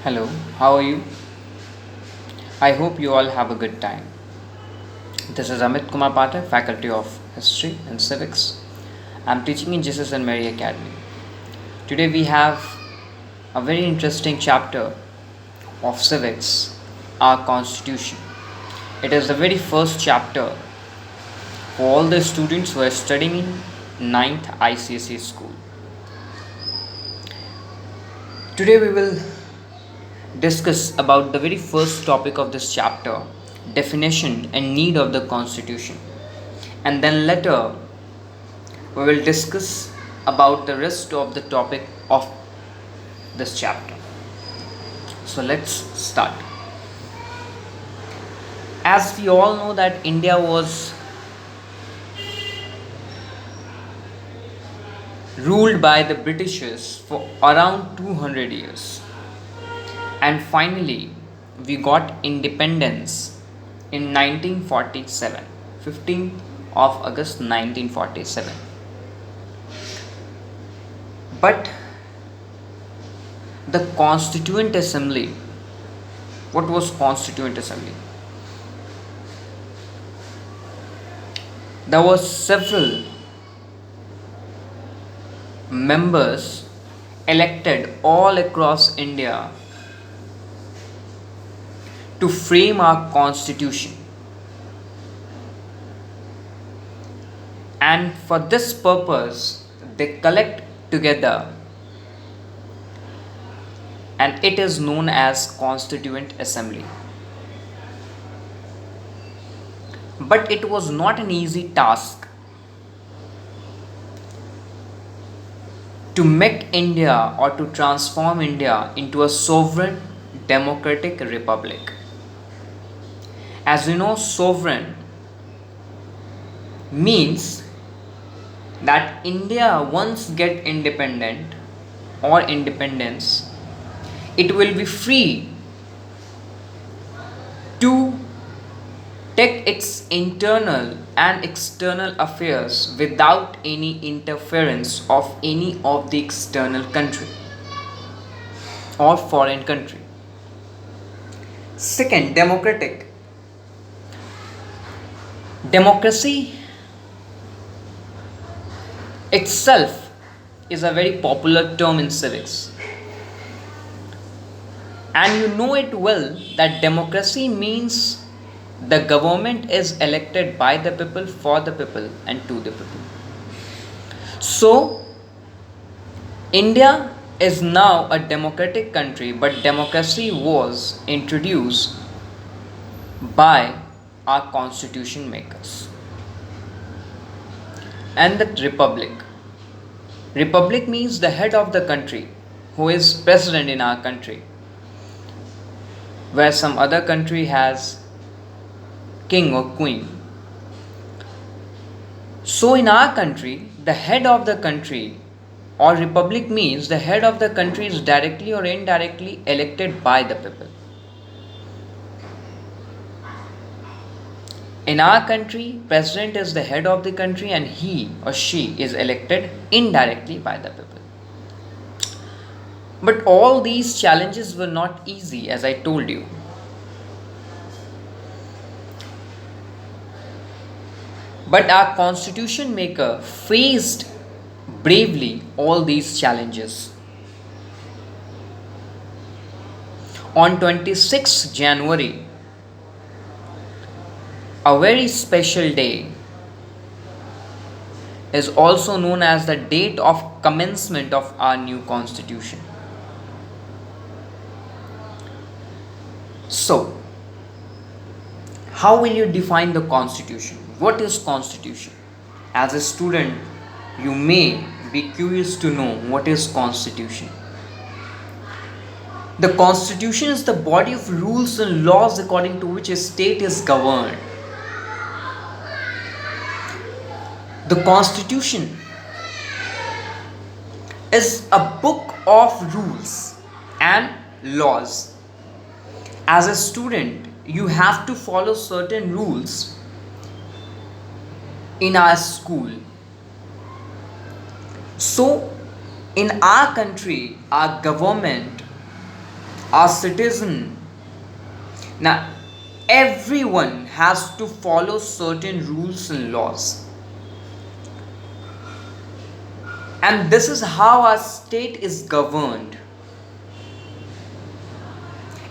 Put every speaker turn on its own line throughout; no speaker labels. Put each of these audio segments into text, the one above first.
Hello, how are you? I hope you all have a good time. This is Amit Kumar Pathak, Faculty of History and Civics. I'm teaching in Jesus and Mary Academy. Today we have a very interesting chapter of civics, our Constitution. It is the very first chapter for all the students who are studying in ninth ICSE school. Today we will discuss about the very first topic of this chapter, definition and need of the Constitution, and then later we will discuss about the rest of the topic of this chapter. So let's start. As we all know that India was ruled by the Britishers for around 200 years, and finally we got independence in 1947, 15th of August 1947. But the Constituent Assembly, what was Constituent Assembly? There were several members elected all across India to frame our constitution, and for this purpose they collect together, and it is known as Constituent Assembly. But it was not an easy task to make India or to transform India into a sovereign democratic republic. As you know, sovereign means that India once get independent or independence, it will be free to take its internal and external affairs without any interference of any of the external country or foreign country. Second, democratic. Democracy itself is a very popular term in civics, and you know it well that democracy means the government is elected by the people, for the people, and to the people. So India is now a democratic country, but democracy was introduced by our constitution makers. And the republic. Republic means the head of the country, who is president in our country, where some other country has king or queen. So in our country, the head of the country or republic means the head of the country is directly or indirectly elected by the people. In our country, president is the head of the country and he or she is elected indirectly by the people. But all these challenges were not easy, as I told you. But our constitution maker faced bravely all these challenges. On 26 January, a very special day, is also known as the date of commencement of our new constitution. So, how will you define the constitution? What is constitution? As a student, you may be curious to know what is constitution. The constitution is the body of rules and laws according to which a state is governed. The constitution is a book of rules and laws. As a student, you have to follow certain rules in our school. So in our country, our government a citizen. Now, everyone has to follow certain rules and laws. And this is how our state is governed.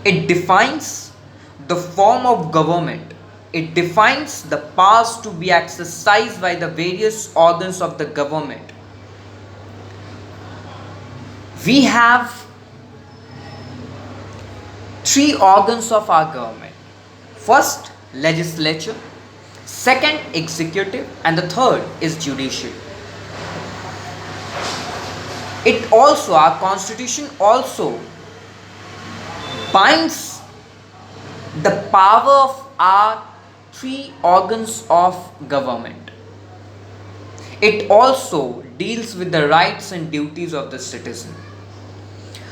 It defines the form of government. It defines the powers to be exercised by the various organs of the government. We have three organs of our government. First, legislature. Second, executive. And the third is judiciary. Our constitution also binds the power of our three organs of government. It also deals with the rights and duties of the citizen.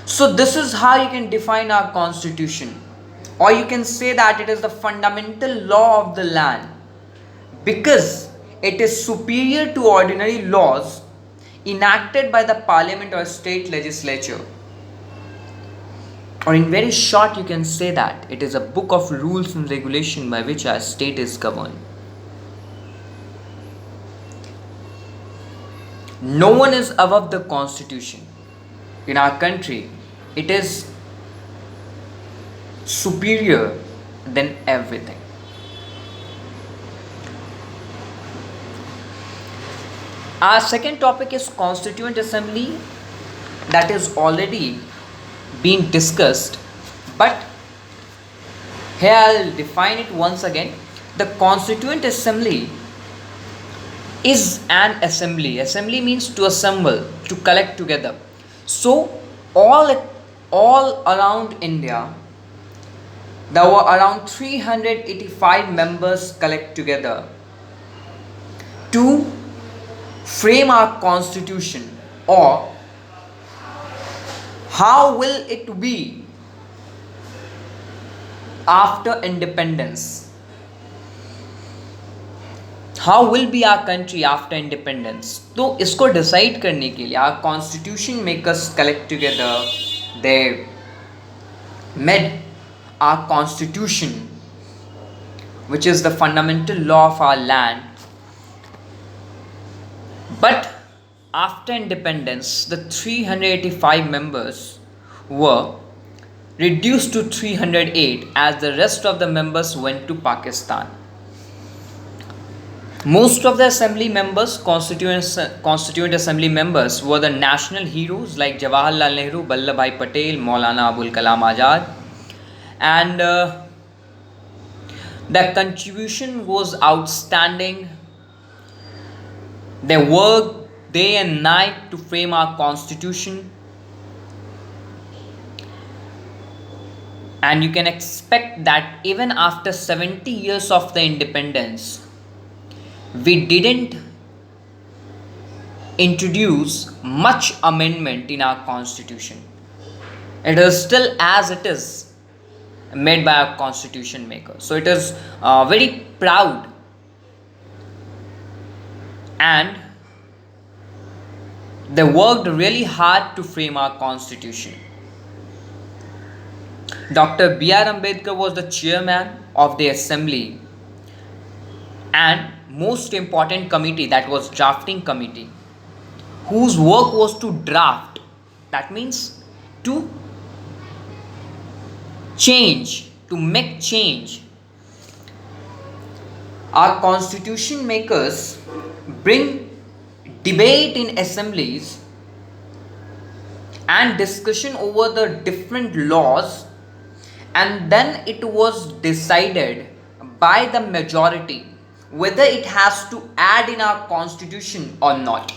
So this is how you can define our constitution, or you can say that it is the fundamental law of the land, because it is superior to ordinary laws enacted by the parliament or state legislature. Or in very short, you can say that it is a book of rules and regulation by which our state is governed. No one is above the constitution. In our country, it is superior than everything. Our second topic is Constituent Assembly, that is already been discussed, but here I'll define it once again. The Constituent Assembly is an assembly. Assembly means to assemble, to collect together. So all around India, there were around 385 members collect together to frame our constitution. Or how will it be after independence? How will be our country after independence? तो इसको decide करने के लिए our constitution makers collect together. They made our constitution, which is the fundamental law of our land. But after independence, the 385 members were reduced to 308 as the rest of the members went to Pakistan. Most of the assembly members, constituent assembly members, were the national heroes like Jawaharlal Nehru, Vallabhbhai Patel, Maulana Abul Kalam Azad, and their contribution was outstanding. They worked day and night to frame our constitution, and you can expect that even after 70 years of the independence, we didn't introduce much amendment in our constitution. It is still as it is, made by our constitution maker. So it is very proud, and they worked really hard to frame our constitution. Dr. B.R. Ambedkar was the chairman of the assembly, and most important committee, that was drafting committee, whose work was to draft, that means to change, to make change. Our constitution makers bring debate in assemblies and discussion over the different laws, and then it was decided by the majority whether it has to add in our constitution or not.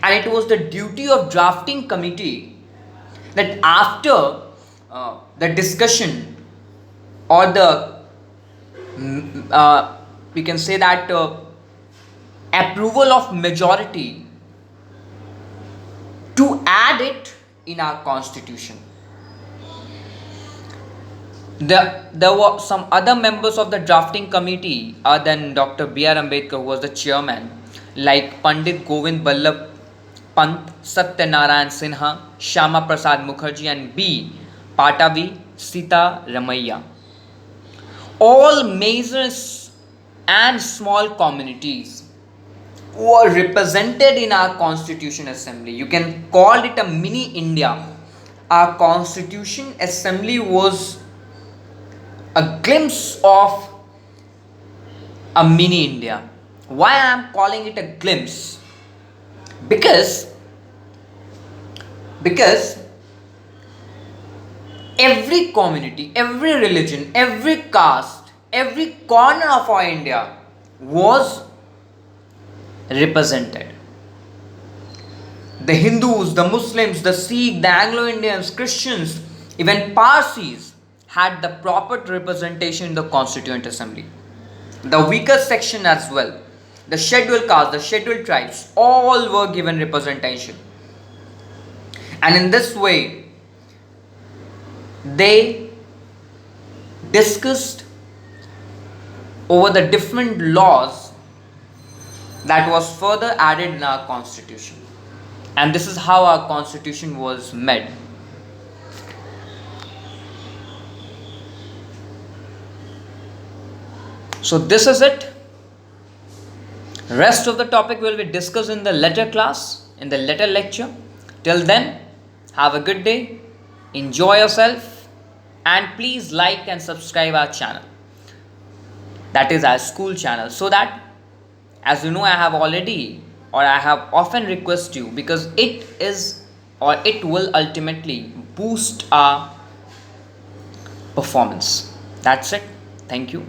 And it was the duty of drafting committee that after the discussion, or the we can say that approval of majority, to add it in our constitution. There were some other members of the drafting committee other than Dr. B.R. Ambedkar, who was the chairman, like Pandit Govind Ballabh Pant, Satyanarayan Sinha, Shyama Prasad Mukherjee, and B. Patavi, Sita Ramaya. All major and small communities were represented in our Constitution Assembly. You can call it a mini India. Our Constitution Assembly was a glimpse of a mini India. Why I am calling it a glimpse? Because because every community, every religion, every caste, every corner of our India was represented. The Hindus, the Muslims, the Sikh, the Anglo-Indians, Christians, even Parsis had the proper representation in the Constituent Assembly. The weaker section as well, the scheduled castes, the scheduled tribes, all were given representation. And in this way, they discussed over the different laws that was further added in our constitution. And this is how our constitution was made. So this is it. Rest of the topic will be discussed in the later class, in the later lecture. Till then, have a good day, enjoy yourself, and please like and subscribe our channel. That is our school channel, so that, as you know, I have often request you, because it will ultimately boost our performance. That's it. Thank you.